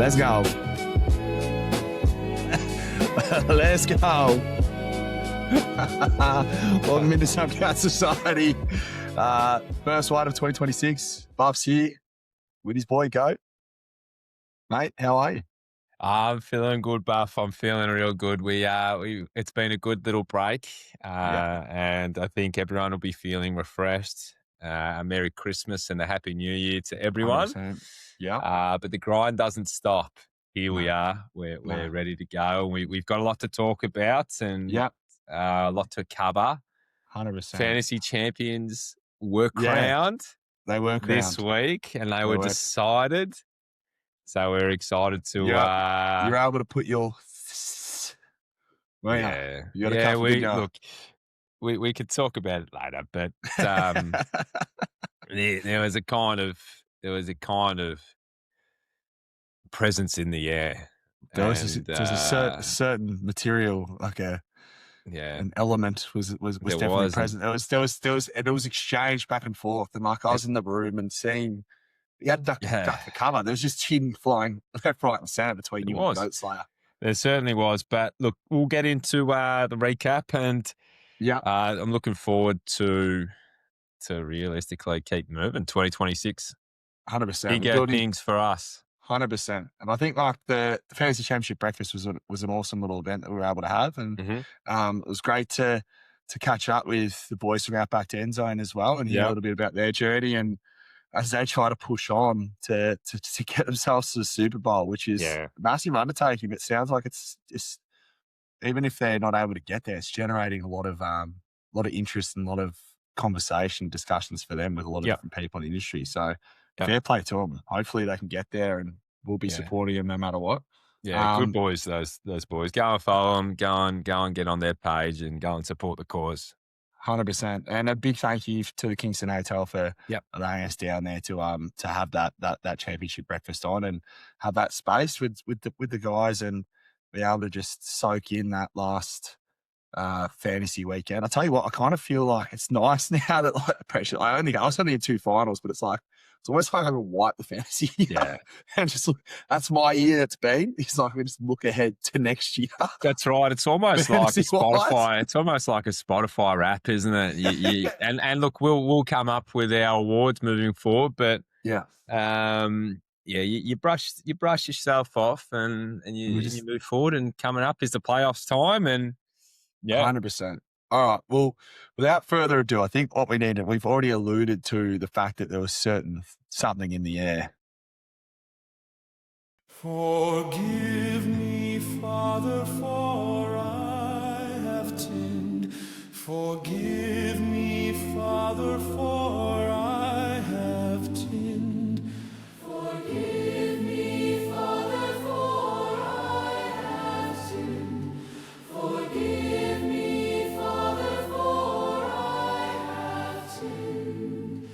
Let's go. Let's go. Welcome into Some Cat Society. First one of 2026. Buff's here with his boy Goat. Mate, how are you? I'm feeling good, Buff. I'm feeling real good. It's been a good little break, and I think everyone will be feeling refreshed. A Merry Christmas and a Happy New Year to everyone. 100%. Yeah. But the grind doesn't stop. Here we No. are. We're ready to go. We've got a lot to talk about and a lot to cover. 100%. Fantasy champions were crowned They were this crowned. week, and they were decided. So we're excited to. You're able to put your. Well, you got to cover the go. Look, we could talk about it later, but there was a kind of presence in the air. There was a certain material, like an element was definitely present. There was exchange back and forth, and like I was in the room and seeing. You had duck for cover. There was just tin flying left, right, and centre between you and Goat Slayer. There certainly was. But look, we'll get into the recap, and I'm looking forward to realistically keep moving. 2026, 100%. Bigger things for us. 100%. And I think like the Fantasy Championship breakfast was an awesome little event that we were able to have, and it was great to catch up with the boys from Outback to End Zone as well, and hear a little bit about their journey and. As they try to push on to get themselves to the Super Bowl, which is a massive undertaking. It sounds like it's just, even if they're not able to get there, it's generating a lot of interest and a lot of discussions for them with a lot of different people in the industry. So fair play to them. Hopefully they can get there, and we'll be supporting them no matter what. Yeah, good boys, those boys. Go and follow them. Go and get on their page and go and support the cause. 100%, and a big thank you to the Kingston Hotel for allowing us down there to have that championship breakfast on and have that space with the guys and be able to just soak in that last fantasy weekend. I tell you what, I kind of feel like it's nice now that like pressure. I was only in 2 finals, but it's almost like I can wipe the fantasy and just look. That's my year. It's been. It's like we just look ahead to next year. That's right. It's almost like a Spotify. It's almost like a Spotify rap, isn't it? And look, we'll come up with our awards moving forward, but you brush yourself off and you move forward. And coming up is the playoffs time, and 100%. All right. Well, without further ado, I think what we need, we've already alluded to the fact that there was something in the air. Forgive me, Father, for I have sinned. Forgive me, Father, for I have sinned. Forgive me, Father, for I have sinned. Forgive me, Father, for I have sinned.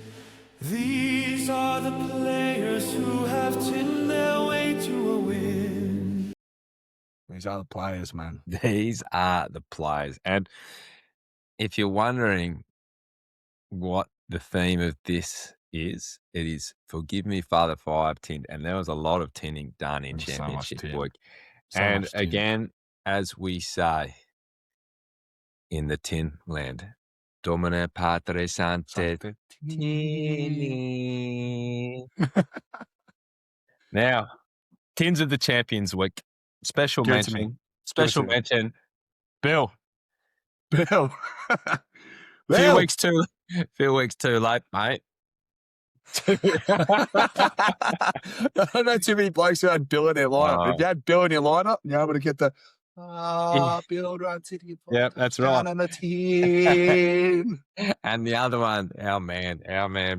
These are the players who have sinned their way to a win. These are the players, man. These are the players. And if you're wondering what the theme of this is, it is Forgive Me, Father, for I have sinned. And there was a lot of tinning done in championship week. And again, as we say in the tin land, Domine Patre Sante. Now, tins of the Champions Week. Special mention. Bill. Few weeks too late, mate. I don't know too many blokes who had Bill in their lineup. If you had Bill in your lineup, you're able to get the Bill runs City. Yep, that's right. On the team. And the other one, our man,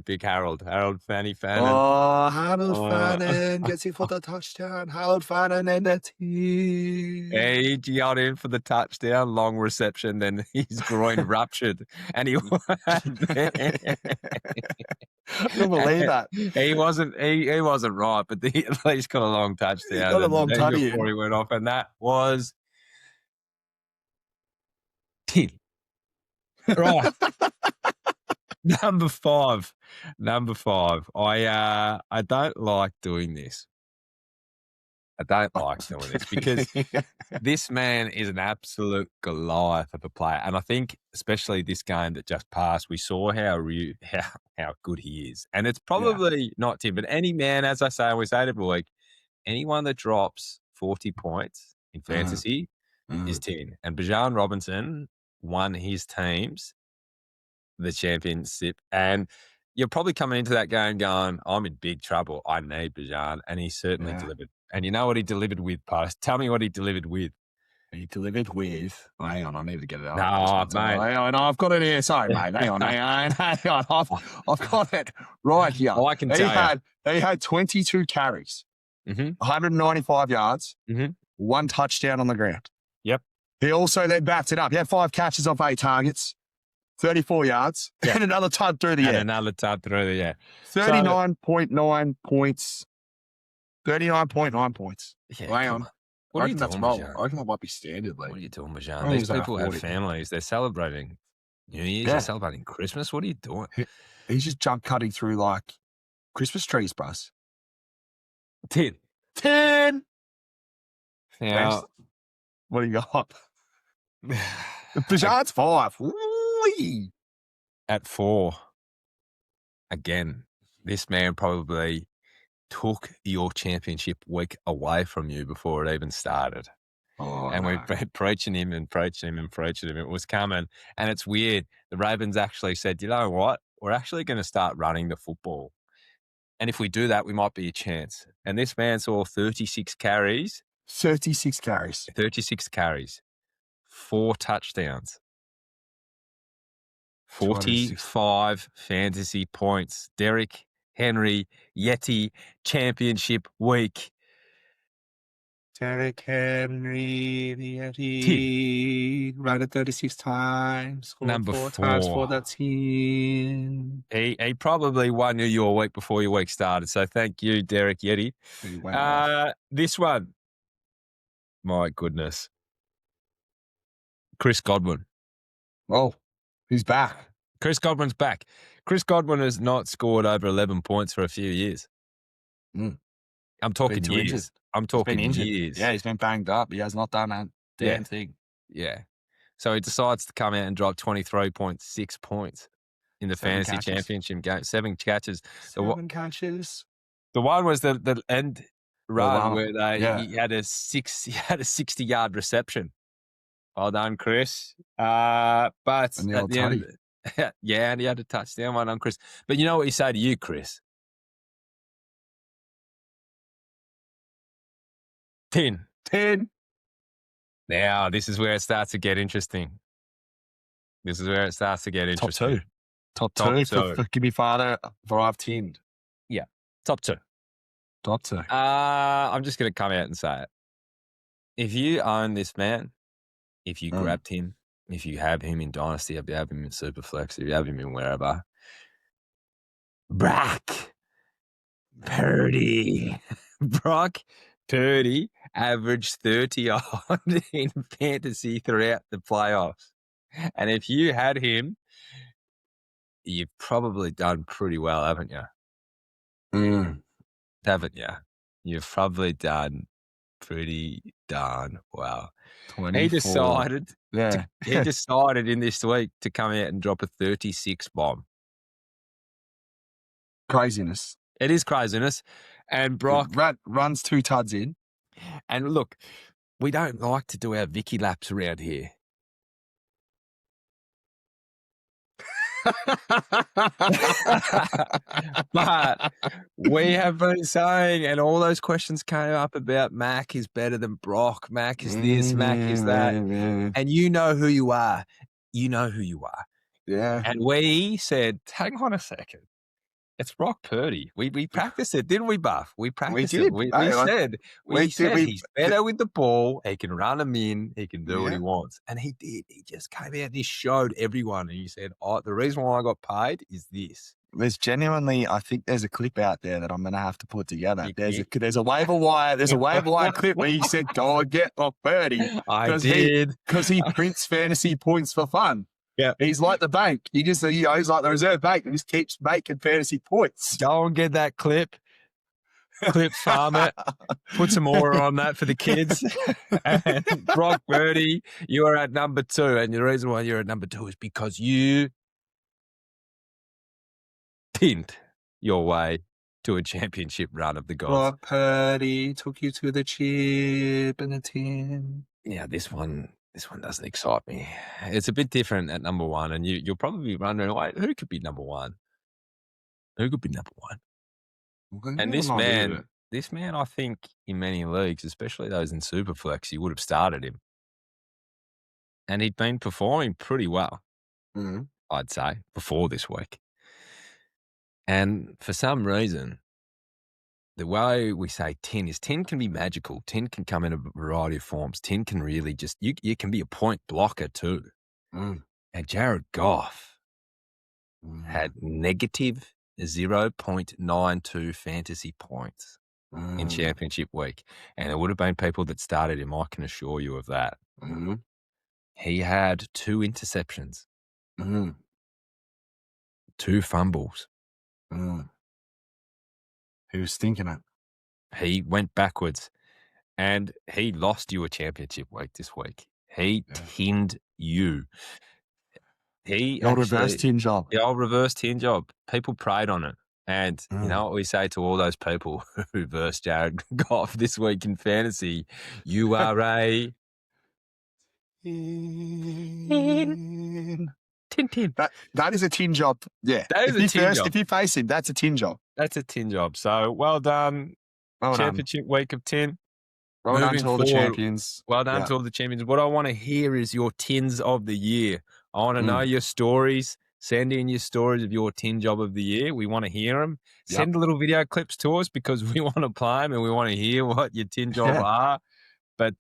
Big Harold Fanny Fannin. Oh, Harold Fannin gets in for the touchdown. Harold Fannin and the team. He got in for the touchdown, long reception, then his groin ruptured, and he won. I can't believe that. He wasn't right, but he at least got a long touchdown. He got a long touchdown before he went off, and that was 10. Right. Number five. I don't like doing this, I don't like doing this because this man is an absolute Goliath of a player. And I think especially this game that just passed, we saw how good he is. And it's probably not Tim, but any man, as I say, we say it every week, anyone that drops 40 points in fantasy is 10. And Bijan Robinson won his teams the championship. And you're probably coming into that game going, I'm in big trouble. I need Bijan. And he certainly delivered. And you know what he delivered with, Post? Tell me what he delivered with. He delivered with. Hang on, I need to get it up. No, mate. Hang on, I've got it here. Sorry, mate. Hang on. I've got it right here. Oh, I can tell He had 22 carries, 195 yards, 1 touchdown on the ground. Yep. He also then backed it up. He had 5 catches off 8 targets, 34 yards, and another tub through the air. 39.9 points. 39.9 points. Yeah, hang on. What are you doing, Bijan? I reckon that might be standard. Like. What are you doing, Bijan? These people have families. They're celebrating New Year's. They're celebrating Christmas. What are you doing? He's just jump cutting through like Christmas trees, bros. 10. Now, what do you got? Bijan's 5. Whee! At 4. Again, this man probably took your championship week away from you before it even started. And we've been preaching him. It was coming. And it's weird. The Ravens actually said, you know what? We're actually going to start running the football. And if we do that, we might be a chance. And this man saw 36 carries. 36 carries. 4 touchdowns. 45 fantasy points. Derrick Henry, Yeti, championship week. Derrick Henry, the Yeti, ran it 36 times. Number 4 times for the team. He probably won you your week before your week started. So thank you, Derrick Yeti. This one, my goodness. Chris Godwin. Oh, he's back. Chris Godwin's back. Chris Godwin has not scored over 11 points for a few years. I'm talking years. I'm talking years. Yeah, he's been banged up. He has not done that damn thing. Yeah. So he decides to come out and drop 23.6 points in the fantasy championship game. 7 catches. 7 catches. The one was the end run where he had a 60-yard reception. Well done, Chris. But at the end, and he had a touchdown. Well done, Chris. But you know what he say to you, Chris? 10. Now, this is where it starts to get interesting. Top two. For Give Me Father for I've 10. Yeah, top 2. I'm just going to come out and say it. If you own this man, if you grabbed him, if you have him in Dynasty, if you have him in Superflex, if you have him in wherever, Brock Purdy averaged 30 odd in fantasy throughout the playoffs. And if you had him, you've probably done pretty well, haven't you? Haven't you? You've probably done pretty darn well. 24. He decided in this week to come out and drop a 36 bomb. Craziness. It is craziness. And Brock runs 2 tuds in. And look, we don't like to do our Vicky laps around here. But we have been saying, and all those questions came up about Mac is better than Brock. Mac is this, Mac is that. And you know who you are. Yeah. And we said, hang on a second. It's Brock Purdy. We practiced it, didn't we, Buff? We practiced it. We said he's better with the ball. He can run him in. He can do what he wants. And he did. He just came out and he showed everyone. And he said, the reason why I got paid is this. There's genuinely, I think there's a clip out there that I'm going to have to put together. There's a waiver wire. There's a waiver wire clip where he said, go and get Brock Purdy. I did. Because he prints fantasy points for fun. Yeah, he's like the bank. He's like the reserve bank. He just keeps making fantasy points. Go and get that clip. clip farm it, put some more on that for the kids. And Brock Birdie, you are at number 2. And the reason why you're at number 2 is because you pinned your way to a championship run of the gods. Brock Purdy took you to the chip and the tin. Yeah, this one doesn't excite me. It's a bit different at number 1, and you'll probably be wondering, wait, who could be number 1? Who could be number 1? And this man, I think in many leagues, especially those in Superflex, you would have started him. And he'd been performing pretty well, I'd say, before this week. And for some reason, the way we say 10 is 10 can be magical. 10 can come in a variety of forms. 10 can really just, you can be a point blocker too. And Jared Goff had negative 0.92 fantasy points in championship week. And there would have been people that started him, I can assure you of that. He had 2 interceptions, 2 fumbles. He was stinking it. He went backwards, and he lost you a championship week this week. He tinned you. The old reverse tin job. The old reverse tin job. People preyed on it. And you know what we say to all those people who versed Jared Goff this week in fantasy? You are a tin. That is a tin job. Yeah. That is a tin job. If you face him, that's a tin job. That's a tin job. So well done. Championship week of 10. Well done to all the champions. Well done to all the champions. What I want to hear is your tins of the year. I want to know your stories. Send in your stories of your tin job of the year. We want to hear them. Send little video clips to us because we want to play them and we want to hear what your tin job are. But,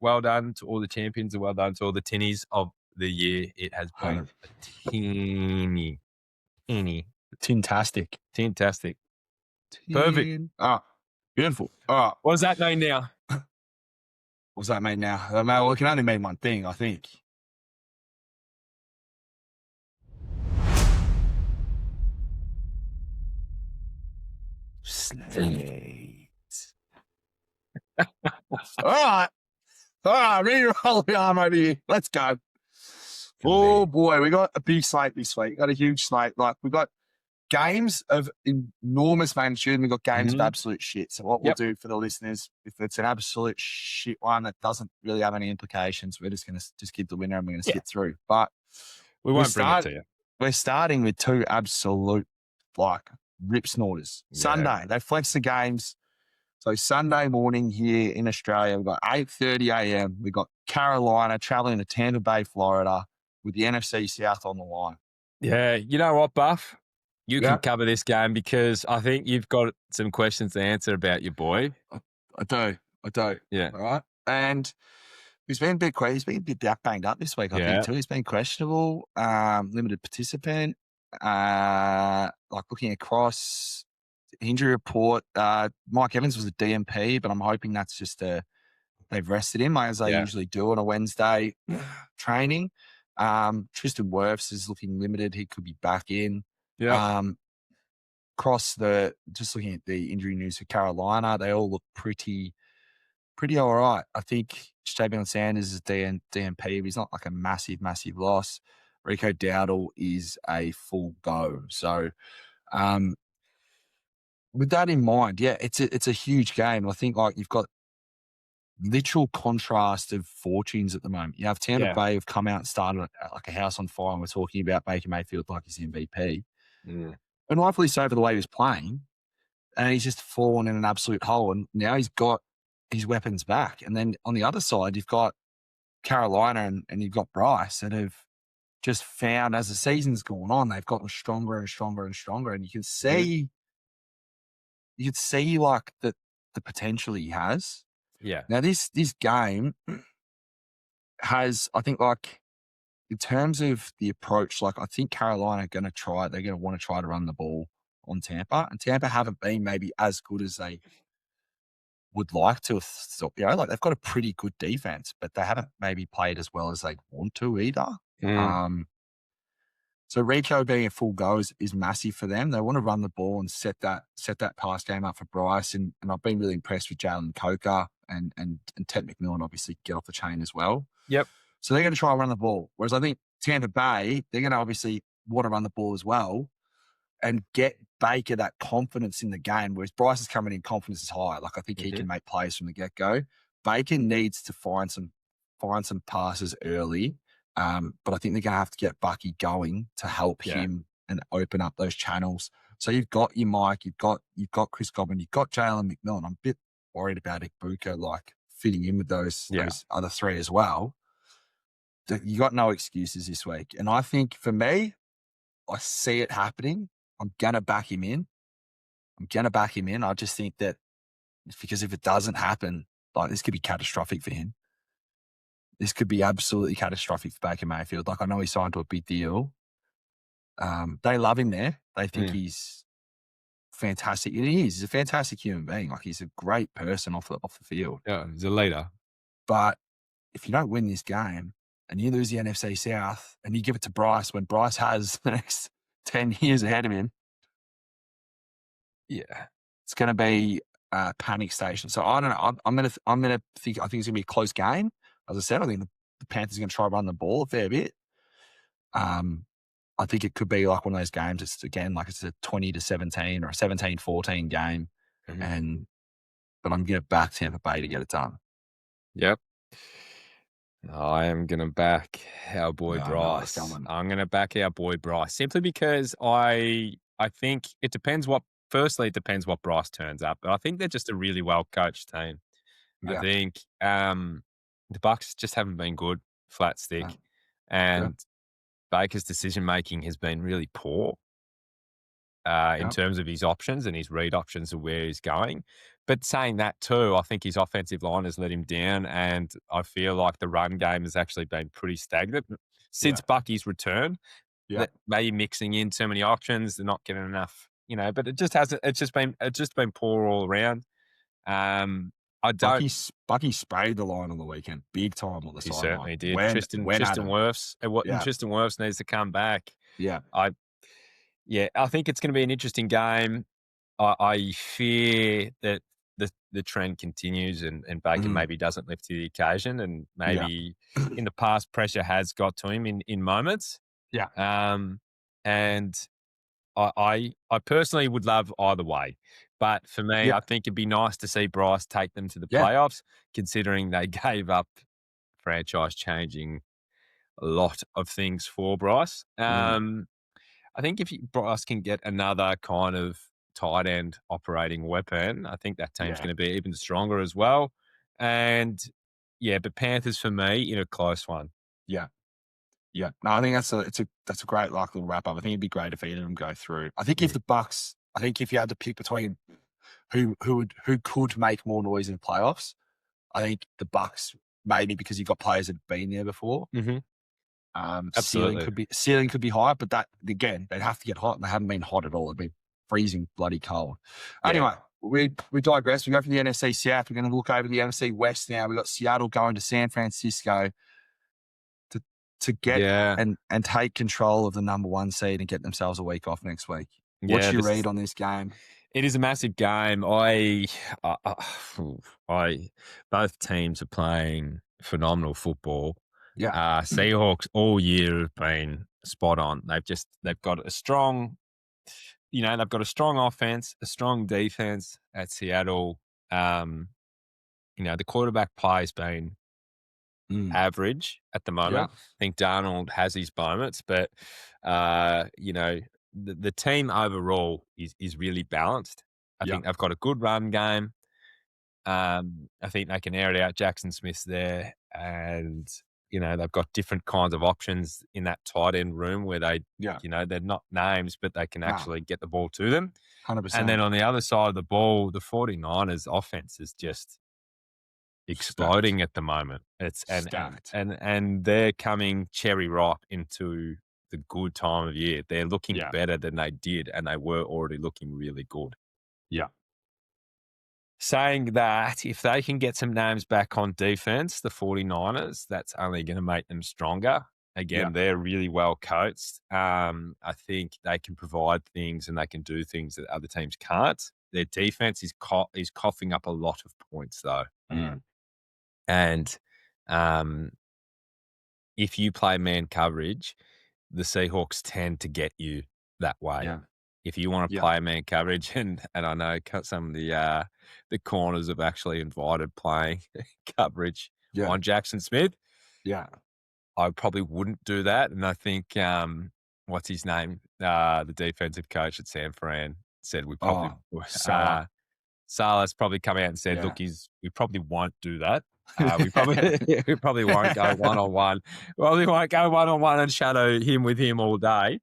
well done to all the champions and well done to all the tinnies of the year. It has been a tinny. Tintastic. Perfect. Beautiful. All right. What does that mean now? What does that mean now? Well, it can only mean one thing, I think. Slate. All right, re-roll the arm over here. Let's go. Oh boy, we got a big slate this week. Got a huge slate. Like we got games of enormous magnitude and we've got games of absolute shit. So what we'll do for the listeners, if it's an absolute shit one that doesn't really have any implications, we're just going to just give the winner and we're going to skip through. But we won't bring it to you. We're starting with 2 absolute rip snorters. Yeah. Sunday, they flex the games. So Sunday morning here in Australia, we've got 8:30 a.m. We've got Carolina traveling to Tampa Bay, Florida with the NFC South on the line. Yeah, you know what, Buff? You can cover this game because I think you've got some questions to answer about your boy. I do. Yeah. All right. And he's been a bit banged up this week, I think, too. He's been questionable, limited participant. Looking across injury report, Mike Evans was a DMP, but I'm hoping that's just they've rested him as they usually do on a Wednesday training. Tristan Wirfs is looking limited. He could be back in. Yeah. Just looking at the injury news for Carolina, they all look pretty all right. I think Javion Sanders is DMP, but he's not like a massive loss. Rico Dowdle is a full go. So, with that in mind, it's a huge game. I think you've got literal contrast of fortunes at the moment. You have Tampa Bay have come out and started like a house on fire, and we're talking about Baker Mayfield like he's MVP. And rightfully so for the way he was playing. And he's just fallen in an absolute hole. And now he's got his weapons back. And then on the other side, you've got Carolina and you've got Bryce that have just found as the season's gone on, they've gotten stronger and stronger and stronger. And you can see like the potential he has. Yeah. Now this game has, I think, like in terms of the approach, like I think Carolina are going to want to try to run the ball on Tampa, and Tampa haven't been maybe as good as they would like to. Like they've got a pretty good defense, but they haven't maybe played as well as they want to either. So Rico being a full go is massive for them. They want to run the ball and set that pass game up for Bryce. And I've been really impressed with Jalen Coker and Ted McMillan, obviously, get off the chain as well. Yep. So they're going to try and run the ball. Whereas I think Tampa Bay, they're going to obviously want to run the ball as well and get Baker that confidence in the game. Whereas Bryce is coming in, confidence is high. Like I think he can make plays from the get-go. Baker needs to find some passes early. But I think they're going to have to get Bucky going to help him and open up those channels. So you've got your Mike, you've got Chris Godwin, you've got Jalen McMillan. I'm a bit worried about Ibuka like fitting in with those other three as well. You got no excuses this week. And I think for me, I see it happening. I'm going to back him in. I just think that because if it doesn't happen, like this could be catastrophic for him. This could be absolutely catastrophic for Baker Mayfield. Like I know he signed to a big deal. They love him there. They think he's fantastic. And he is. He's a fantastic human being. Like he's a great person off the field. Yeah, he's a leader. But if you don't win this game and you lose the NFC South and you give it to Bryce when Bryce has the next 10 years ahead of him, it's going to be a panic station. So I don't know. I'm going to think. I think it's going to be a close game. As I said, I think the Panthers are going to try to run the ball a fair bit. I think it could be like one of those games. It's again like it's a 20-17 or a 17-14 game, but I'm going to back Tampa Bay to get it done. Yep. I am going to back our boy Bryce. I'm going to back our boy Bryce simply because I think it depends what. Firstly, it depends what Bryce turns up, but I think they're just a really well coached team. I think the Bucks just haven't been good, flat stick, and Baker's decision making has been really poor in terms of his options and his read options of where he's going. But saying that too, I think his offensive line has let him down, and I feel like the run game has actually been pretty stagnant since Bucky's return. Maybe mixing in too many options, they're not getting enough, But it just hasn't. It's just been poor all around. Bucky sprayed the line on the weekend, big time on the sideline. He certainly did. Tristan Wirfs needs to come back. I think it's going to be an interesting game. I fear that the trend continues and Baker maybe doesn't lift to the occasion, and maybe in the past pressure has got to him in moments. And I personally would love either way. But for me, I think it'd be nice to see Bryce take them to the playoffs, considering they gave up franchise-changing a lot of things for Bryce. I think if Bryce can get another kind of tight end operating weapon, I think that team's going to be even stronger as well. And but Panthers for me in a close one. No, I think that's a great like little wrap up. I think it'd be great if either of them go through. I think if the Bucks, if you had to pick between who could make more noise in the playoffs, I think the Bucks maybe because you've got players that have been there before. Ceiling could be high, but that again they'd have to get hot, and they haven't been hot at all. It'd be freezing bloody cold. Anyway, we digress. We go from the NFC South. We're going to look over the NFC West now. We've got Seattle going to San Francisco to get and take control of the number one seed and get themselves a week off next week. What's your read on this game? It is a massive game. Both teams are playing phenomenal football. Seahawks all year have been spot on. They've got a strong, they've got a strong offense, a strong defense at Seattle. The quarterback play has been average at the moment. I think Darnold has his moments, but the team overall is really balanced. I think they've got a good run game. I think they can air it out. Jackson Smith's there, and they've got different kinds of options in that tight end room where they, they're not names, but they can actually get the ball to them. 100%. And then on the other side of the ball, the 49ers offense is just exploding at the moment. And they're coming cherry ripe into the good time of year. They're looking better than they did, and they were already looking really good. Saying that, if they can get some names back on defense, the 49ers, that's only going to make them stronger. Again, they're really well coached. I think they can provide things and they can do things that other teams can't. Their defense is coughing up a lot of points, though. And if you play man coverage, the Seahawks tend to get you that way. Yeah. If you want to play man coverage, and I know some of the corners have actually invited playing coverage on Jackson Smith. Yeah. I probably wouldn't do that. And I think, what's his name? The defensive coach at San Fran said we probably Salah's probably come out and said, look, we probably won't do that. We probably won't go one-on-one. Well, we won't go one-on-one and shadow him with him all day.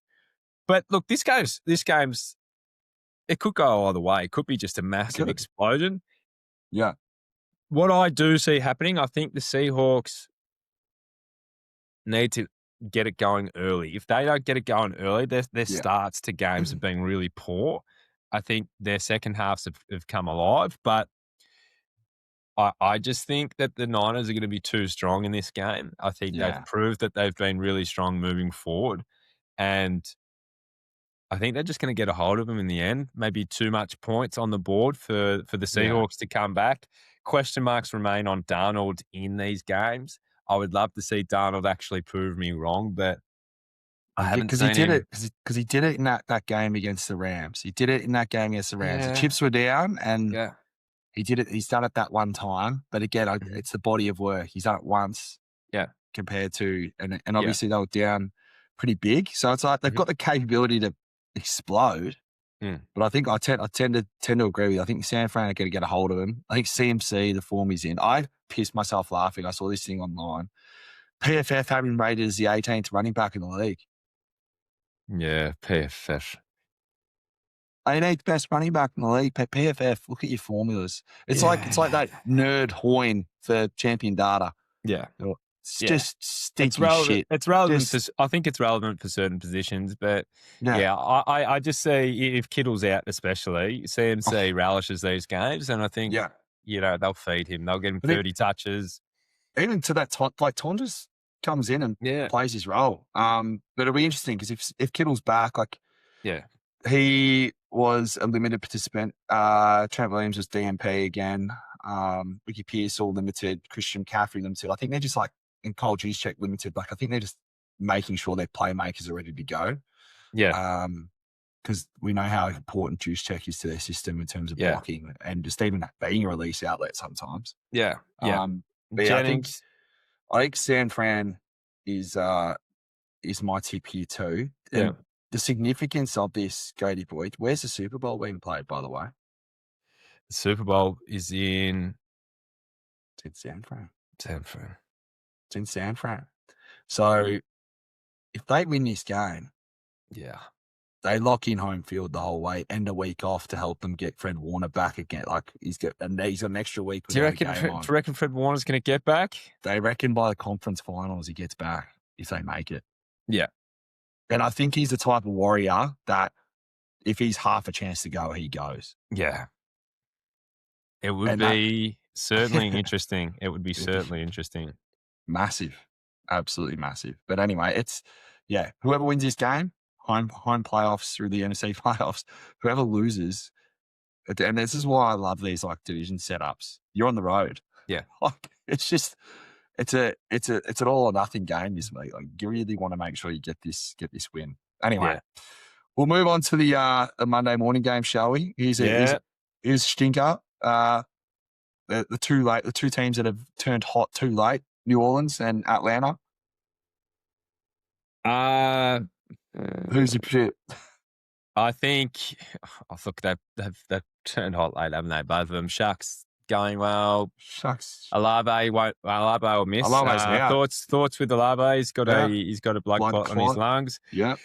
But look, this game's it could go either way. It could be just a massive explosion. Yeah. What I do see happening, I think the Seahawks need to get it going early. If they don't get it going early, their starts to games have been really poor. I think their second halves have come alive, but I just think that the Niners are going to be too strong in this game. I think they've proved that they've been really strong moving forward, and I think they're just going to get a hold of them in the end. Maybe too much points on the board for the Seahawks to come back. Question marks remain on Darnold in these games. I would love to see Darnold actually prove me wrong, but I haven't seen him. Because he did it in that game against the Rams. He did it in that game against the Rams. The chips were down, and he did it. He's done it that one time. But again, it's the body of work. He's done it once. Compared to, and obviously they were down pretty big. So it's like they've got the capability to explode. But I think I tend to agree with you. I think San Fran are going to get a hold of him. I think CMC, the form he's in. I pissed myself laughing. I saw this thing online. PFF having him rated as the 18th running back in the league. Yeah, PFF. 18th best running back in the league. PFF, look at your formulas. It's like that nerd Hoyne for champion data. Yeah. It's just stinky shit. It's relevant. I think it's relevant for certain positions, but I just see if Kittle's out, especially CMC relishes these games, and I think they'll feed him. They'll get him 30 touches. Even to that, like Tonjas comes in and plays his role. But it'll be interesting because if Kittle's back, he was a limited participant. Trent Williams was DMP again. Ricky Pearsall limited. Christian McCaffrey limited. I think they're just and Cole Juszczyk limited. I think they're just making sure their playmakers are ready to go. Yeah. Because we know how important Juszczyk is to their system in terms of blocking and just even being a release outlet sometimes. Yeah. I think San Fran is my tip here too. And the significance of this, Grady Boy, where's the Super Bowl being played, by the way? The Super Bowl is in San Fran. It's in San Fran. So if they win this game, they lock in home field the whole way and a week off to help them get Fred Warner back again. He's got an extra week. Do you reckon Fred Warner's going to get back? They reckon by the conference finals he gets back if they make it. Yeah. And I think he's the type of warrior that if he's half a chance to go, he goes. Yeah. It would be certainly interesting. It would be certainly interesting. Massive. Absolutely massive. But anyway, whoever wins this game, home playoffs through the NFC playoffs, whoever loses, and this is why I love these division setups. You're on the road. Yeah. It's just it's an all or nothing game this week. You really want to make sure you get this win. Anyway, we'll move on to the Monday morning game, shall we? Here's stinker. The two teams that have turned hot too late, New Orleans and Atlanta. Who's your pick? I think they've turned hot late, haven't they? Both of them. Shucks going well. Shucks. Olave will miss. Thoughts with Olave. He's got a blood clot on his lungs. Yeah.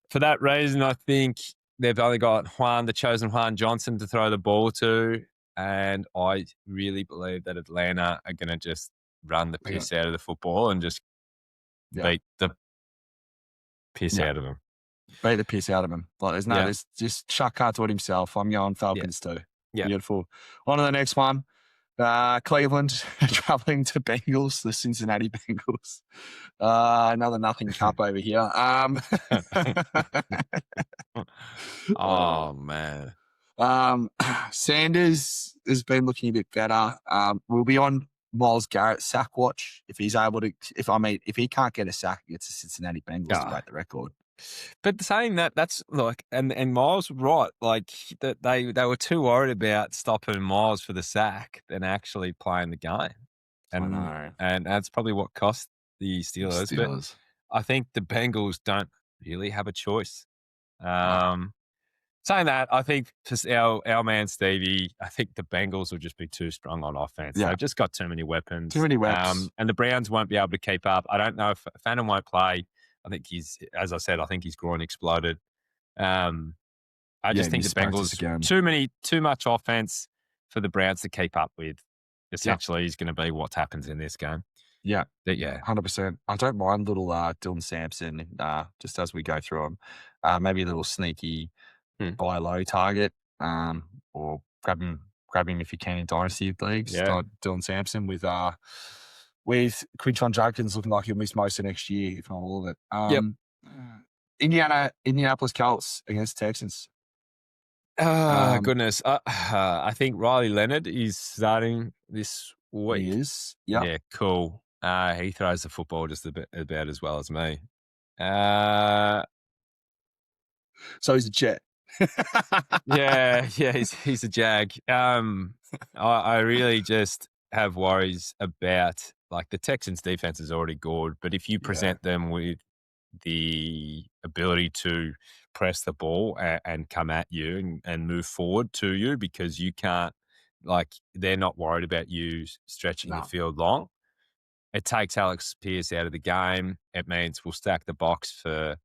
For that reason, I think they've only got the chosen Juan Johnson to throw the ball to, and I really believe that Atlanta are going to just run the piss out of the football and just beat the piss out of them. Beat the piss out of him. There's just Chuck can't do it himself. I'm going Falcons too. Yeah. Beautiful. On to the next one. Cleveland traveling to Bengals, the Cincinnati Bengals. Another nothing cup over here. Oh, man. Sanders has been looking a bit better. We'll be on Myles Garrett sack watch if he's able to. If he can't get a sack against the Cincinnati Bengals to break the record. But saying that, that's like, and Miles was right. Like that, they were too worried about stopping Miles for the sack than actually playing the game, and that's probably what cost the Steelers. But I think the Bengals don't really have a choice. Saying that, I think just our man Stevie, I think the Bengals will just be too strong on offense. Yeah. They've just got too many weapons. Too many weapons. And the Browns won't be able to keep up. I don't know if Phantom won't play. I think as I said, I think his groin exploded. I just think the Bengals, too much offense for the Browns to keep up with. Essentially, is going to be what happens in this game. Yeah. But yeah. 100%. I don't mind little Dylan Sampson just as we go through them. Maybe a little sneaky buy low target or grab him if you can in dynasty leagues. Yeah. Dylan Sampson with Quinton Judkins looking like he'll miss most of next year, if not all of it. Indianapolis Colts against Texans. Goodness. I think Riley Leonard is starting this week. He is. Yep. Yeah, cool. He throws the football just about as well as me. So he's a Jet. yeah, he's a Jag. I really just have worries about, like, the Texans' defense is already good, but if you present them with the ability to press the ball and come at you and move forward to you, because you can't, like, they're not worried about you stretching the field long. It takes Alex Pierce out of the game. It means we'll stack the box for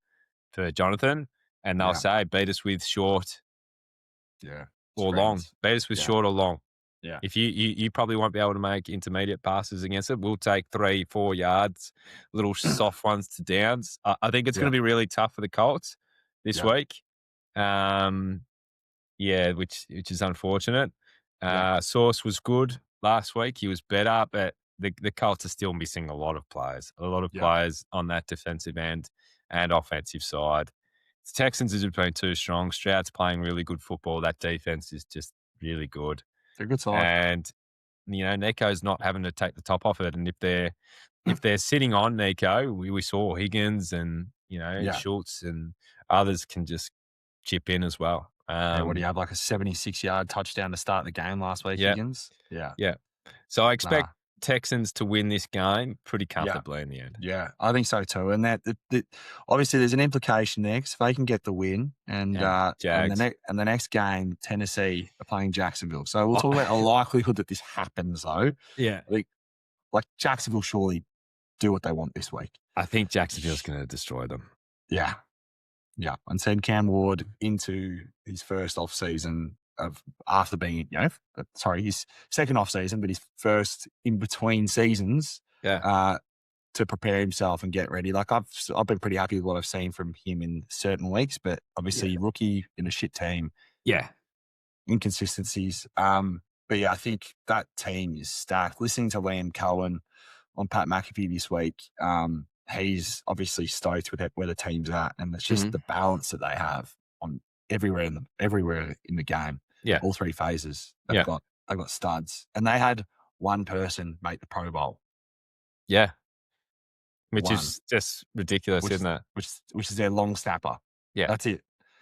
Jonathan, and they'll say, beat us with short or long. Beat us with short or long. Yeah. If you probably won't be able to make intermediate passes against it. We'll take 3-4 yards, little soft ones to downs. I think it's going to be really tough for the Colts this week. Which is unfortunate. Sauce was good last week. He was better, but the Colts are still missing a lot of players. Players on that defensive end and offensive side. The Texans have been too strong. Stroud's playing really good football. That defense is just really good. They're a good side. And, Nico's not having to take the top off it. And if they're sitting on Nico, we saw Higgins and, Schultz and others can just chip in as well. What do you have, like a 76-yard touchdown to start the game last week, Higgins? Yeah. So I expect Texans to win this game pretty comfortably in the end. Yeah, I think so too. And that obviously there's an implication there, because if they can get the win and the next game, Tennessee are playing Jacksonville. So we'll talk about the likelihood that this happens, though. Yeah. Like Jacksonville surely do what they want this week. I think Jacksonville's going to destroy them. Yeah. Yeah. And send Cam Ward into his first off-season after being, his second off season, but his first in between seasons, to prepare himself and get ready. Like I've been pretty happy with what I've seen from him in certain weeks, but obviously rookie in a shit team, inconsistencies. But I think that team is stacked. Listening to Liam Cohen on Pat McAfee this week, he's obviously stoked with where the team's at, and it's just the balance that they have on everywhere in the game. Yeah. All three phases. They've got studs. And they had one person make the Pro Bowl. Yeah. Which is just ridiculous, isn't it? Which is their long snapper. Yeah. That's it.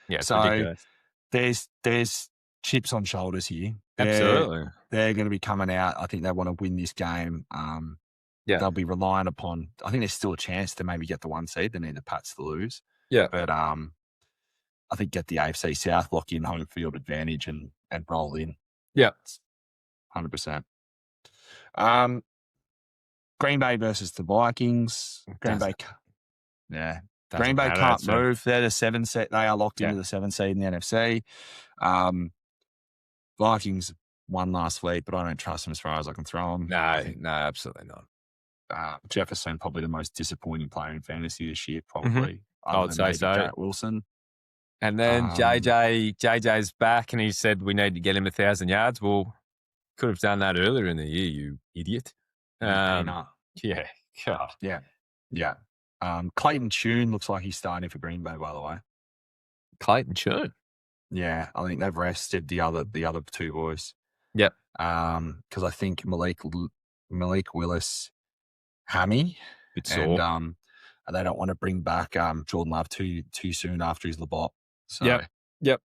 Yeah. It's so ridiculous. there's chips on shoulders here. Absolutely. They're going to be coming out. I think they want to win this game. They'll be reliant upon, I think there's still a chance to maybe get the 1 seed. They need the Pats to lose. Yeah. But I think get the AFC South, lock in home field advantage and roll in. Yeah. 100%. Green Bay versus the Vikings. Green Bay can't move. They're the 7 seed. They are locked into the 7 seed in the NFC. Vikings won last week, but I don't trust them as far as I can throw them. No, absolutely not. Jefferson, probably the most disappointing player in fantasy this year, probably. I would say so. Garrett Wilson. And then JJ's back, and he said we need to get him 1,000 yards. Well, could have done that earlier in the year, you idiot. Peanut. Yeah, God. Yeah. Clayton Tune looks like he's starting for Green Bay, by the way. Clayton Tune. Yeah, I think they've rested the other two boys. Yep. Because I think Malik Willis, hammy, Bit sore. and they don't want to bring back Jordan Love too soon after his Labot. So Yep.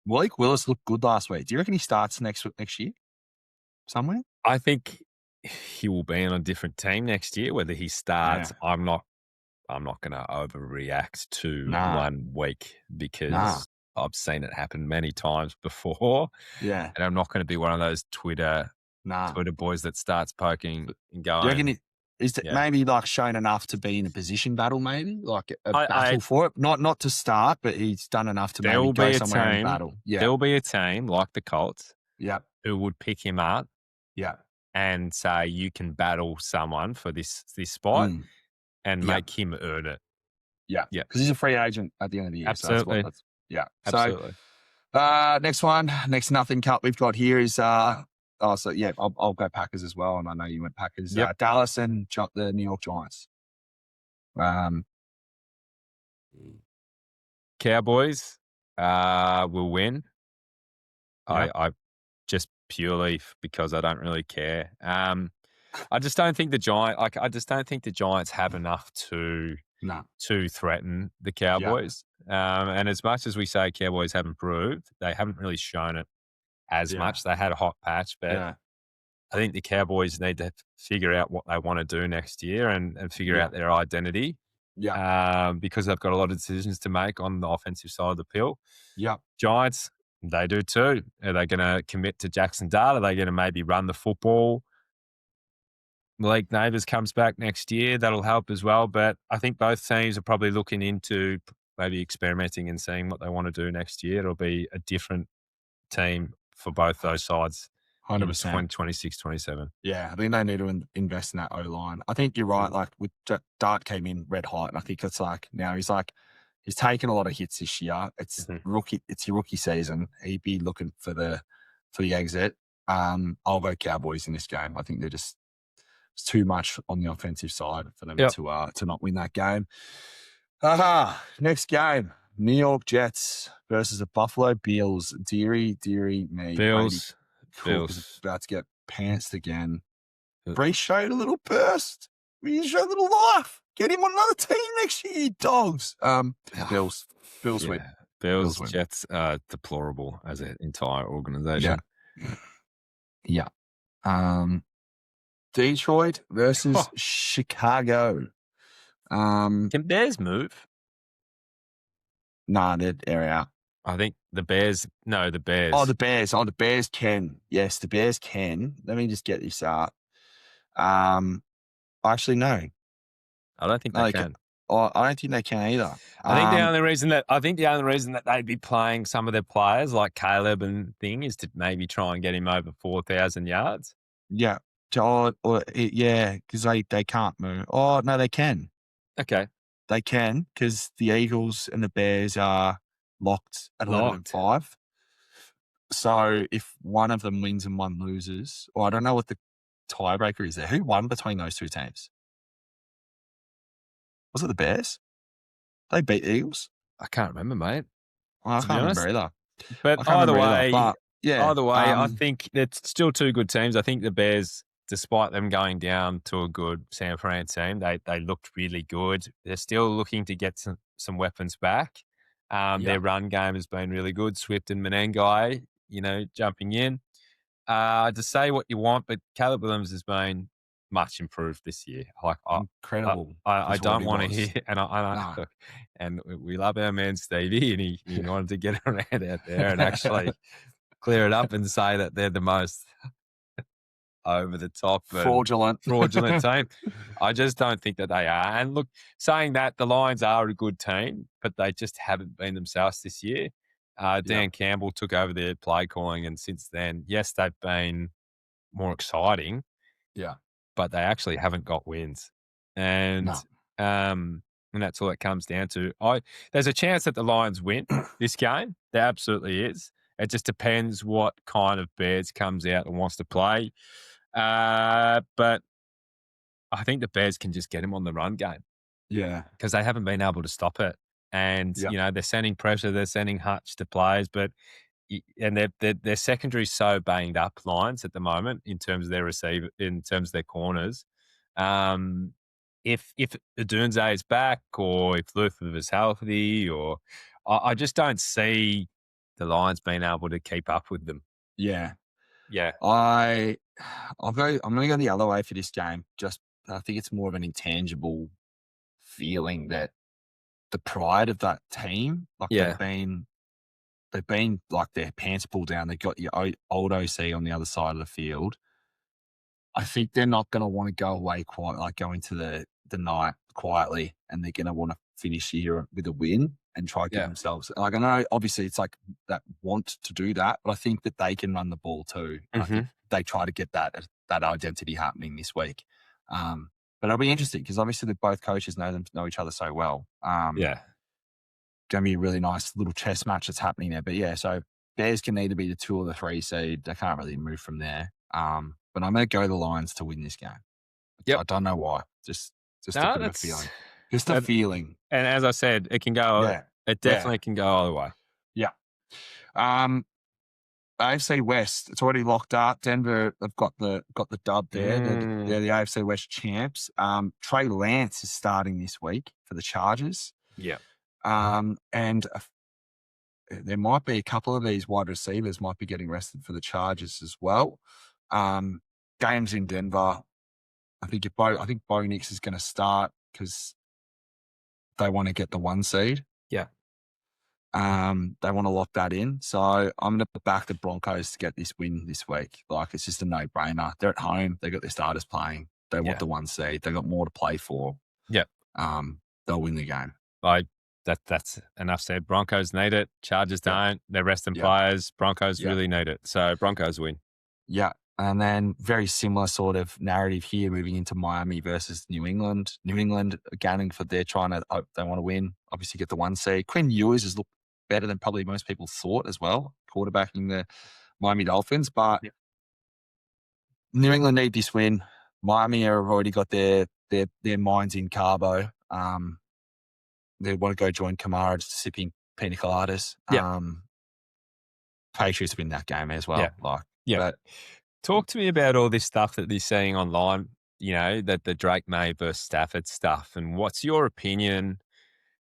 Malik Willis looked good last week. Do you reckon he starts next year somewhere? I think he will be on a different team next year. Whether he starts, I'm not going to overreact to 1 week because I've seen it happen many times before. Yeah, and I'm not going to be one of those Twitter boys that starts poking and going. Do you reckon is it maybe like shown enough to be in a position battle, maybe like a battle for it? Not to start, but he's done enough to maybe go somewhere and battle. Yeah, there will be a team like the Colts, who would pick him up, and say you can battle someone for this spot, and make him earn it. Yeah, because he's a free agent at the end of the year. Absolutely. So absolutely. So, next one, next nothing cut we've got here is I'll go Packers as well, and I know you went Packers. Yep. Dallas and the New York Giants. Cowboys will win. Yep. I just purely because I don't really care. I just don't think the Giants have enough to threaten the Cowboys. And as much as we say Cowboys have improved, they haven't really shown it as much. They had a hot patch, but I think the Cowboys need to figure out what they want to do next year and figure out their identity. Because they've got a lot of decisions to make on the offensive side of the pill. Giants, they do too. Are they going to commit to Jackson Dart? Are they going to maybe run the football? Malik Neighbours comes back next year. That'll help as well. But I think both teams are probably looking into maybe experimenting and seeing what they want to do next year. It'll be a different team for both those sides. 100%. 2026, 27. Yeah, I think they need to invest in that O-line. I think you're right. Like with Dart came in red hot, and I think it's like now he's taken a lot of hits this year. It's It's your rookie season. He'd be looking for the exit. I'll go Cowboys in this game. I think it's too much on the offensive side for them to not win that game. Next game. New York Jets versus the Buffalo Bills. Deary me. Bills. Is about to get pantsed again. Brees showed a little burst. He showed a little life. Get him on another team next year, you dogs. Bills win. Bills, Jets are deplorable as an entire organization. Yeah. Detroit versus Chicago. Can Bears move? Nah, they're out. I think the Bears. No, the Bears. Oh, the Bears. Oh, the Bears can. Yes, the Bears can. Let me just get this up. Actually, no. I don't think they can. Oh, I don't think they can either. I think the only reason that they'd be playing some of their players like Caleb and thing is to maybe try and get him over 4,000 yards. Yeah. Because they can't move. Oh, no, they can. Okay. They can because the Eagles and the Bears are locked at 11-5. So if one of them wins and one loses, or I don't know what the tiebreaker is there. Who won between those two teams? Was it the Bears? They beat the Eagles? I can't remember, mate. Well, I can't remember either. But either way, I think it's still two good teams. I think the Bears, despite them going down to a good San Fran team, they looked really good. They're still looking to get some weapons back. Their run game has been really good. Swift and Menengai, jumping in. To say what you want, but Caleb Williams has been much improved this year. Incredible. I don't want to hear, and we love our man Stevie, and he wanted to get around out there and actually clear it up and say that they're the most over the top fraudulent team. I just don't think that they are. And look, saying that, the Lions are a good team, but they just haven't been themselves this year. Dan Campbell took over their play calling, and since then, yes, they've been more exciting. Yeah. But they actually haven't got wins. And that's all it comes down to. There's a chance that the Lions win this game. There absolutely is. It just depends what kind of Bears comes out and wants to play. But I think the Bears can just get him on the run game Yeah. because they haven't been able to stop it. And, Yeah. they're sending pressure, they're sending Hutch to players, but and their secondary's so banged up, Lions, at the moment in terms of their receiver, in terms of their corners. If Odunze is back, or if Luther is healthy, or I just don't see the Lions being able to keep up with them. Yeah. Yeah. I'm going to go the other way for this game. Just, I think it's more of an intangible feeling that the pride of that team, like Yeah. they've been like their pants pulled down. They've got your old OC on the other side of the field. I think they're not going to want to go away go into the night quietly, and they're going to want to finish here with a win and try to give themselves. Like, I know, obviously, it's like that want to do that, but I think that they can run the ball too. I think they try to get that identity happening this week. But it'll be interesting because obviously both coaches know each other so well. Going to be a really nice little chess match that's happening there. But yeah, so Bears can either be the 2 or the 3 seed. They can't really move from there. But I'm going to go the Lions to win this game. Yep. I don't know why. Just No, a bit of a feeling. Just a feeling. And as I said, it can go. Yeah. It definitely can go either way. Yeah. AFC West, it's already locked up. Denver have got the dub there. They're the AFC West champs. Trey Lance is starting this week for the Chargers. Yeah. And there might be a couple of these wide receivers might be getting rested for the Chargers as well. Games in Denver. I think Bo Nix is going to start because they want to get the 1 seed. Yeah. They want to lock that in. So I'm going to back the Broncos to get this win this week. Like, it's just a no-brainer. They're at home. They got their starters playing. They want the 1 seed. They got more to play for. Yeah. They'll win the game. That's enough said. Broncos need it. Chargers don't. They're resting players. Broncos really need it. So Broncos win. Yeah. And then very similar sort of narrative here, moving into Miami versus New England. New England, again, they want to win, obviously get the 1 seed. Quinn Ewers has looked better than probably most people thought as well, quarterbacking the Miami Dolphins. But New England need this win. Miami have already got their minds in carbo. They want to go join Kamara just sipping pina coladas. Patriots win that game as well. But talk to me about all this stuff that they're seeing online, that the Drake May versus Stafford stuff. And what's your opinion?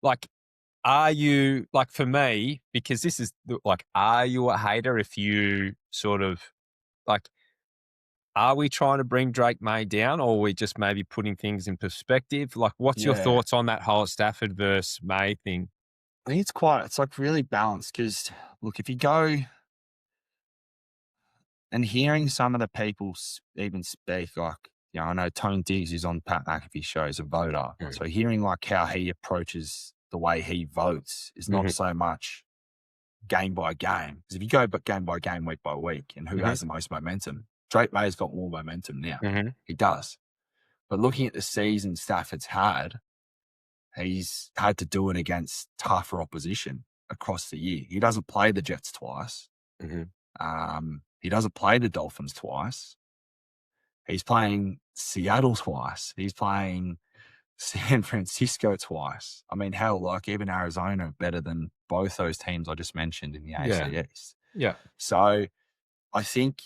Like, are you, like, for me, because this is like, are you a hater if you sort of, like, are we trying to bring Drake May down, or are we just maybe putting things in perspective? Like, what's your thoughts on that whole Stafford versus May thing? I think it's like really balanced because, look, if you go and hearing some of the people even speak, like, I know Tone Diggs is on Pat McAfee's show as a voter. So hearing like how he approaches the way he votes is not so much game by game. Because if you go game by game, week by week, and who has the most momentum, Drake May's got more momentum now. He does. But looking at the season Stafford's had, he's had to do it against tougher opposition across the year. He doesn't play the Jets twice. He doesn't play the Dolphins twice. He's playing Seattle twice. He's playing San Francisco twice. I mean, hell, like even Arizona are better than both those teams I just mentioned in the AFC East. Yeah. So I think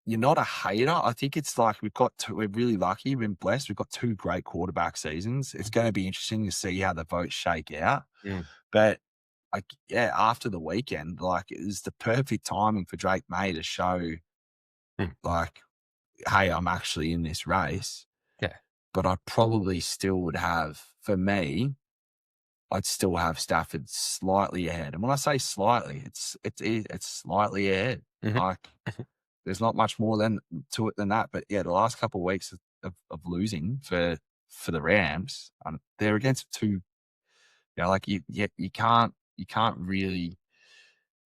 you're not a hater. I think it's like we're really lucky. We've been blessed. We've got 2 great quarterback seasons. It's going to be interesting to see how the votes shake out. But after the weekend, like, it was the perfect timing for Drake May to show, like, hey, I'm actually in this race. Yeah. But I probably still would have, for me, I'd still have Stafford slightly ahead. And when I say slightly, it's slightly ahead. Like, there's not much more to it than that. But yeah, the last couple of weeks of losing for the Rams, they're against 2. Like you can't really.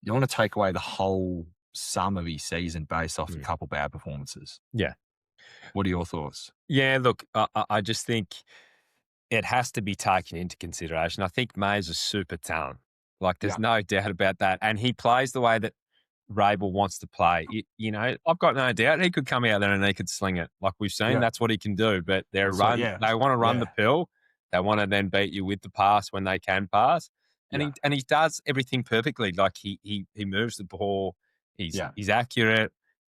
You don't want to take away the whole sum of his season based off a couple bad performances. Yeah. What are your thoughts? Yeah, look, I just think it has to be taken into consideration. I think May's a super talent. Like, there's no doubt about that. And he plays the way that Rabel wants to play. I've got no doubt he could come out there and he could sling it. Like we've seen, that's what he can do. But they want to run the pill. They want to then beat you with the pass when they can pass. And he does everything perfectly. Like he moves the ball. He's accurate.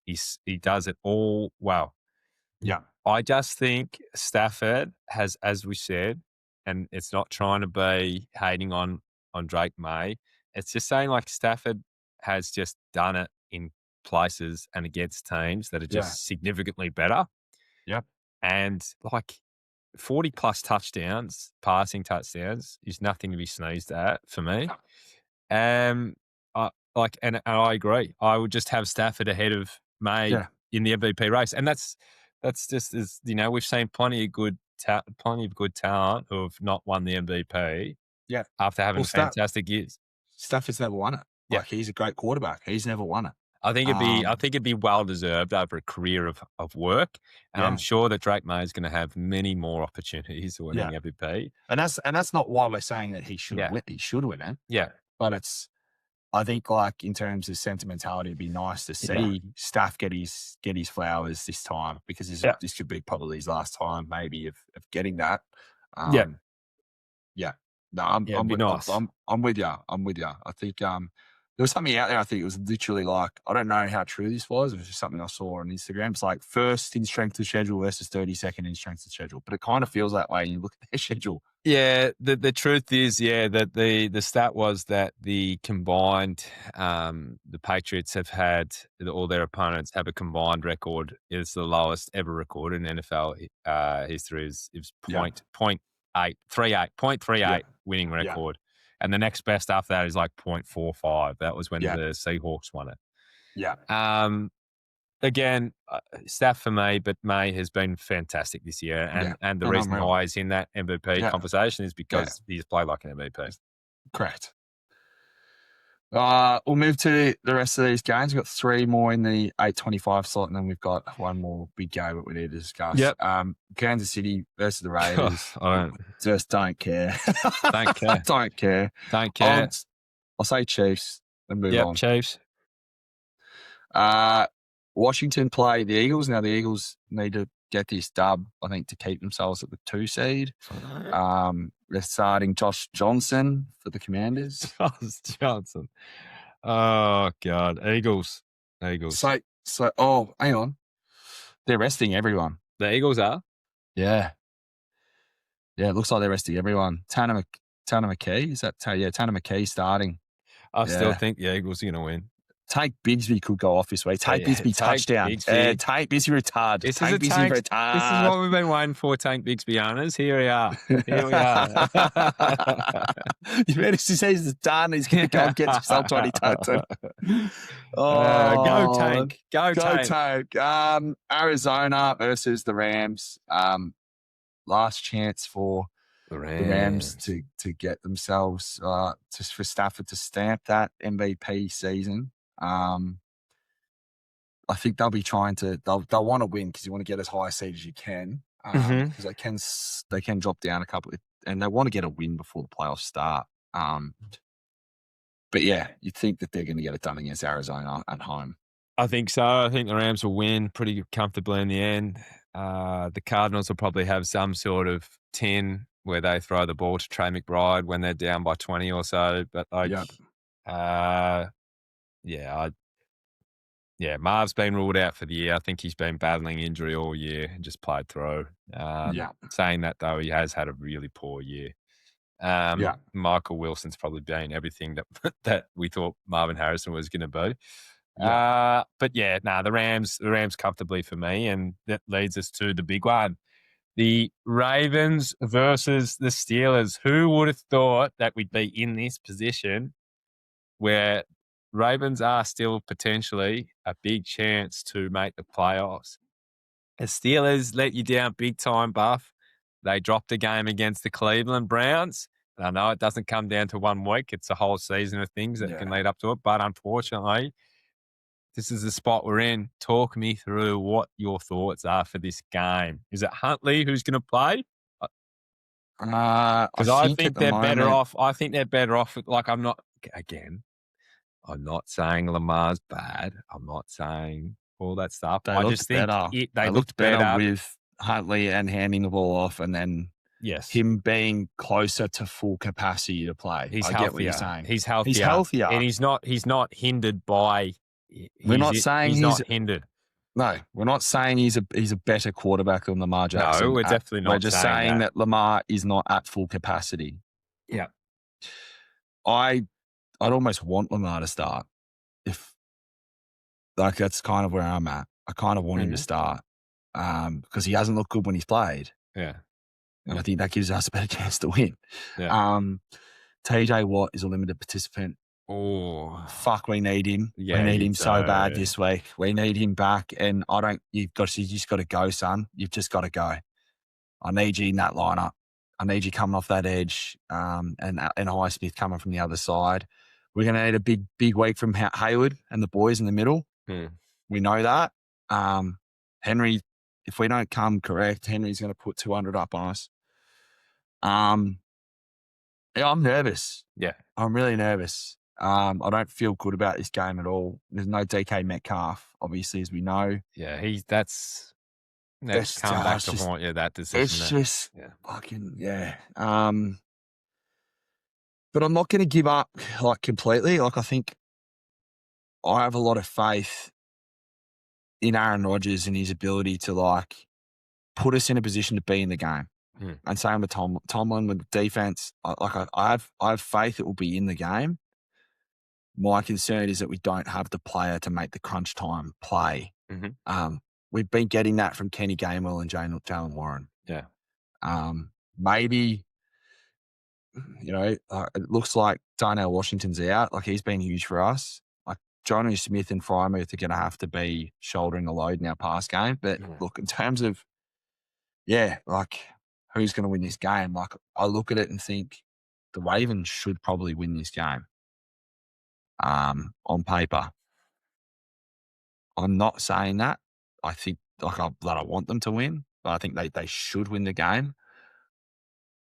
He does it all well. Yeah. I just think Stafford has, as we said, and it's not trying to be hating on Drake May. It's just saying like Stafford has just done it in places and against teams that are just significantly better. Yep. And like 40 plus touchdowns, passing touchdowns is nothing to be sneezed at for me. And I agree. I would just have Stafford ahead of May in the MVP race. And that's just as we've seen plenty of good talent who have not won the MVP. Yeah. After having fantastic years. Stafford's never won it. Like he's a great quarterback. He's never won it. I think it'd be well deserved over a career of work. And I'm sure that Drake May is going to have many more opportunities to winning MVP. And that's not why we're saying that he should win. He should win it. Yeah. But I think like in terms of sentimentality, it'd be nice to see Staff get his flowers this time, because this could be probably his last time maybe of getting that. No, I'm with you. I think there was something out there. I think it was literally like, I don't know how true this was. It was just something I saw on Instagram. It's like first in strength of schedule versus 32nd in strength of schedule. But it kind of feels that way when you look at their schedule. Yeah, the truth is, that the stat was that the combined, the Patriots have had, all their opponents have a combined record. It's the lowest ever recorded in NFL history. It was 0.38 winning record. And the next best after that is like 0.45. That was when the Seahawks won it. Yeah. Again, Staff for me, but May has been fantastic this year. And the reason why he's in that MVP conversation is because he's played like an MVP. Correct. We'll move to the rest of these games. We've got 3 more in the 8:25 slot, and then we've got one more big game that we need to discuss. Yep. Kansas City versus the Raiders. I just don't care. Don't care. Don't care. Don't care. I'll say Chiefs and move on. Chiefs. Washington play the Eagles. Now the Eagles need to get this dub, I think, to keep themselves at the 2 seed. They're starting Josh Johnson for the Commanders. Josh Johnson. Oh, God. Eagles. So, hang on. They're resting everyone. The Eagles are? Yeah. Yeah, it looks like they're resting everyone. Tanner McKee? Is that? Tanner McKee starting. I still think the Eagles are going to win. Tate Bigsby could go off this week. Tate Bigsby touchdown. Tate Bigsby retard. This is what we've been waiting for, Tank Bigsby owners. Here we are. You better say he's done. He's going to go and get himself 20 touchdowns. Go Tank. Go Tank. Arizona versus the Rams. Last chance for the Rams to get themselves, for Stafford to stamp that MVP season. I think they'll be trying to. They'll want to win because you want to get as high a seed as you can. Because they can drop down a couple, and they want to get a win before the playoffs start. But yeah, you think that they're going to get it done against Arizona at home. I think so. I think the Rams will win pretty comfortably in the end. The Cardinals will probably have some sort of 10 where they throw the ball to Trey McBride when they're down by 20 or so. But Marv's been ruled out for the year. I think he's been battling injury all year and just played through. Saying that, though, he has had a really poor year. Michael Wilson's probably been everything that we thought Marvin Harrison was going to be. The Rams comfortably for me, and that leads us to the big one. The Ravens versus the Steelers. Who would have thought that we'd be in this position where Ravens are still potentially a big chance to make the playoffs? The Steelers let you down big time, Buff. They dropped a game against the Cleveland Browns. And I know it doesn't come down to 1 week. It's a whole season of things that can lead up to it. But unfortunately, this is the spot we're in. Talk me through what your thoughts are for this game. Is it Huntley who's going to play? Because I think they're better off. I think they're better off. Like, I'm not look, again, I'm not saying Lamar's bad. I'm not saying all that stuff. They I looked just think better. they looked looked better. with Huntley and handing the ball off, and then him being closer to full capacity to play. He's I healthier. get what you're saying. He's healthier. He's healthier. And he's not hindered by We're not saying he's not hindered. No, we're not saying he's a better quarterback than Lamar Jackson. No, we're definitely not. We're just saying that Lamar is not at full capacity. Yeah. I'd almost want Lamar to start. That's kind of where I'm at. I kind of want him to start because he hasn't looked good when he's played. Yeah. And I think that gives us a better chance to win. Yeah. TJ Watt is a limited participant. Oh, fuck, we need him. Yeah, we need him so bad this week. We need him back, and you just got to go, son. You've just got to go. I need you in that lineup. I need you coming off that edge, and Highsmith coming from the other side. We're going to need a big week from Hayward and the boys in the middle. We know that. Henry, if we don't come correct, Henry's going to put 200 up on us. Yeah, I'm nervous. Yeah. I'm really nervous. I don't feel good about this game at all. There's no DK Metcalf, obviously, as we know. Yeah, that's come back to haunt you, that decision. It's just fucking, yeah. But I'm not going to give up, completely. I think I have a lot of faith in Aaron Rodgers and his ability to, put us in a position to be in the game. And same with Tomlin with the defense. I have faith it will be in the game. My concern is that we don't have the player to make the crunch time play. We've been getting that from Kenny Gainwell and Jalen Warren. Yeah. Maybe, it looks like Darnell Washington's out. He's been huge for us. Johnny Smith and Frymouth are going to have to be shouldering the load in our pass game. But look, in terms of, who's going to win this game? I look at it and think the Ravens should probably win this game. On paper, I'm not saying that. I think that I want them to win, but I think they should win the game.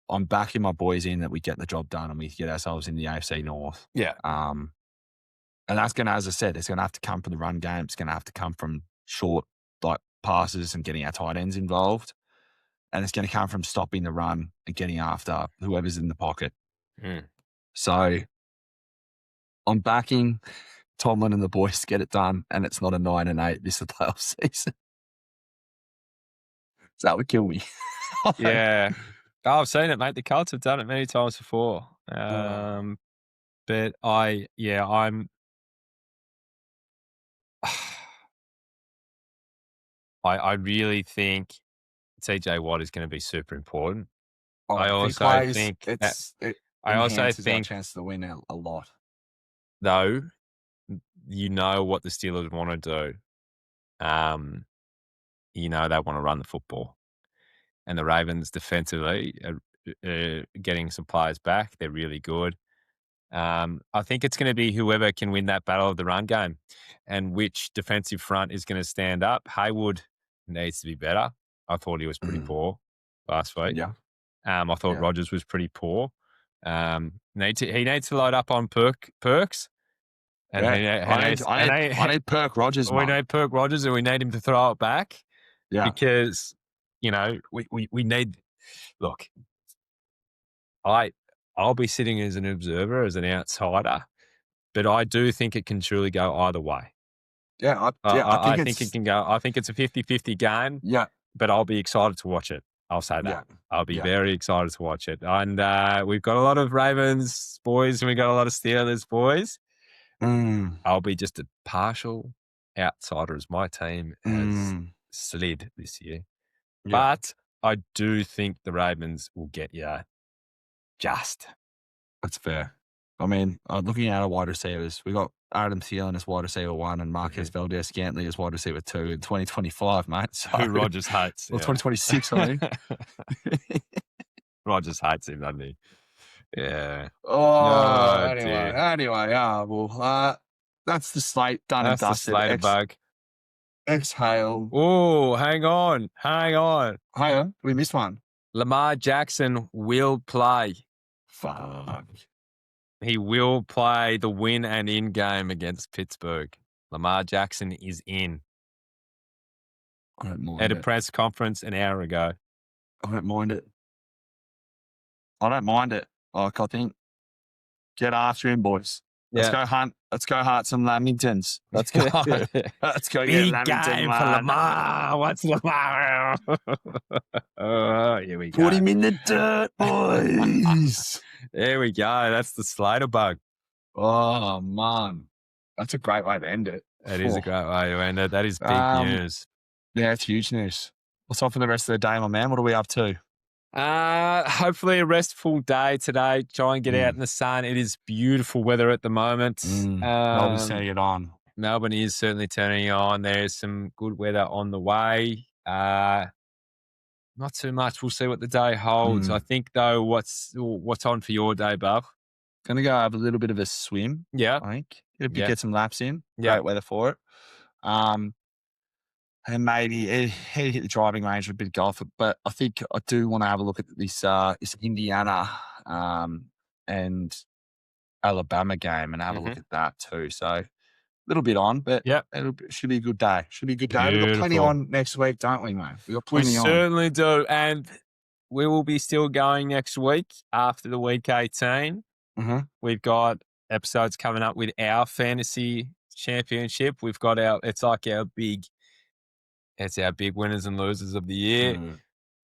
I'm backing my boys in that we get the job done and we get ourselves in the AFC North. Yeah. And that's going to, as I said, it's going to have to come from the run game. It's going to have to come from short passes and getting our tight ends involved. And it's going to come from stopping the run and getting after whoever's in the pocket. So I'm backing Tomlin and the boys to get it done, and it's not a 9-8 this playoff season. So that would kill me. Yeah. I've seen it, mate. The Colts have done it many times before. But I really think TJ Watt is going to be super important. I also think our chance to win a lot. Though, what the Steelers want to do. They want to run the football. And the Ravens defensively are getting some players back. They're really good. I think it's going to be whoever can win that battle of the run game and which defensive front is going to stand up. Hayward needs to be better. I thought he was pretty poor last week. Yeah. I thought Rodgers was pretty poor. He needs to load up on Perks. And I need Perk Rodgers. We need Perk Rodgers, and we need him to throw it back. Yeah. Because, we need. Look, I'll be sitting as an observer, as an outsider, but I do think it can truly go either way. Yeah, I think it can go. I think it's a 50-50 game. Yeah. But I'll be excited to watch it. I'll say that. Yeah. I'll be very excited to watch it. And we've got a lot of Ravens boys and we've got a lot of Steelers boys. I'll be just a partial outsider as my team has slid this year. Yeah. But I do think the Ravens will get you just. That's fair. I mean, looking at our wide receivers, we got Adam Thielen as wide receiver 1 and Marquez Valdez-Scantling as wide receiver 2 in 2025, mate. So, who Rodgers hates. Well, 2026, I think. Rodgers hates him, doesn't he? Yeah. Anyway, that's the slate done and dusted. That's the slate bug. Exhale. Oh, hang on. We missed one. Lamar Jackson will play. Fuck. He will play the win and in game against Pittsburgh. Lamar Jackson is in. I don't mind At a it. press conference an hour ago. I don't mind it. Like, I think, get after him, boys. Let's go hunt. Let's go hunt some Lamingtons. Let's go. Let's go get Big Lamington, game man. for Lamar. What's Lamar? Here we go. Put him in the dirt, boys. There we go. That's the Slater bug. Oh, man. That's a great way to end it. That is a great way to end it. That is big news. Yeah, it's huge news. What's on for the rest of the day, my man? What are we up to? Hopefully a restful day today. Try and get out in the sun. It is beautiful weather at the moment. Melbourne's turning it on. Melbourne is certainly turning it on. There's some good weather on the way. Not too much. We'll see what the day holds. I think, though, what's on for your day, Buff? Going to go have a little bit of a swim. Yeah. I think. Get some laps in. Yeah. Great weather for it. And maybe hit the driving range with a bit of golf. But I think I do want to have a look at this Indiana and Alabama game and have a look at that too. So a little bit on, but it should be a good day. We've got plenty on next week, don't we, mate? We've got plenty on. We certainly do. And we will be still going next week after the week 18. We've got episodes coming up with our fantasy championship. We've got it's our big winners and losers of the year.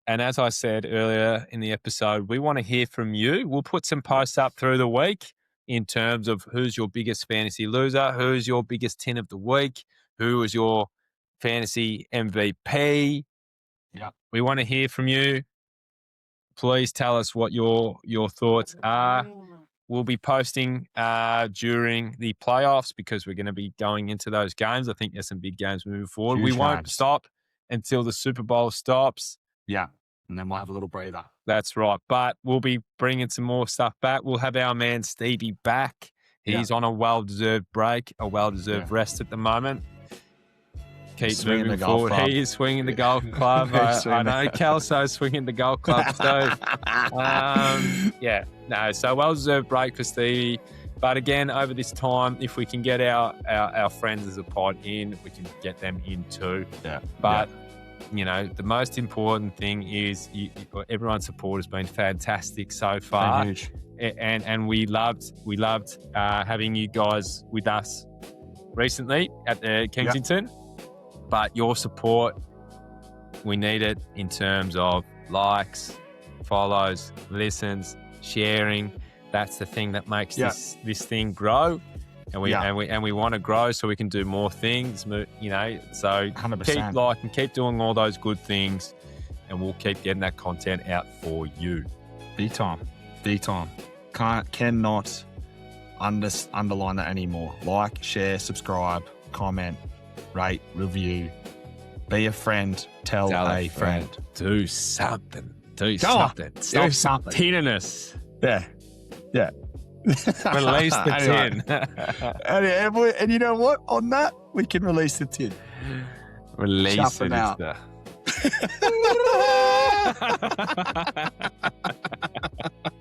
And as I said earlier in the episode, we want to hear from you. We'll put some posts up through the week in terms of who's your biggest fantasy loser, who's your biggest 10 of the week, who is your fantasy MVP. Yeah. We want to hear from you. Please tell us what your thoughts are. We'll be posting during the playoffs because we're going to be going into those games. I think there's some big games moving forward. We won't stop until the Super Bowl stops. Yeah, and then we'll have a little breather. That's right. But we'll be bringing some more stuff back. We'll have our man Stevie back. He's on a well-deserved break, a well-deserved rest at the moment. Keep moving forward. He is swinging the golf club. I know Kelso's swinging the golf club too. So well-deserved break for Stevie. But again, over this time, if we can get our friends as a pod in, we can get them in too. Yeah. But, the most important thing is everyone's support has been fantastic so far. Huge. And we loved having you guys with us recently at the Kingston. But your support, we need it in terms of likes, follows, listens, sharing. That's the thing that makes this thing grow. And we want to grow so we can do more things, So 100%. keep liking, keep doing all those good things, and we'll keep getting that content out for you. Big time. Cannot underline that anymore. Like, share, subscribe, comment, rate, review, be a friend, tell a friend. Do something. Go something. On. Stop do something. tinning us. Yeah. Release the tin. And you know what? On that, we can release the tin. Release Shuffle it. out.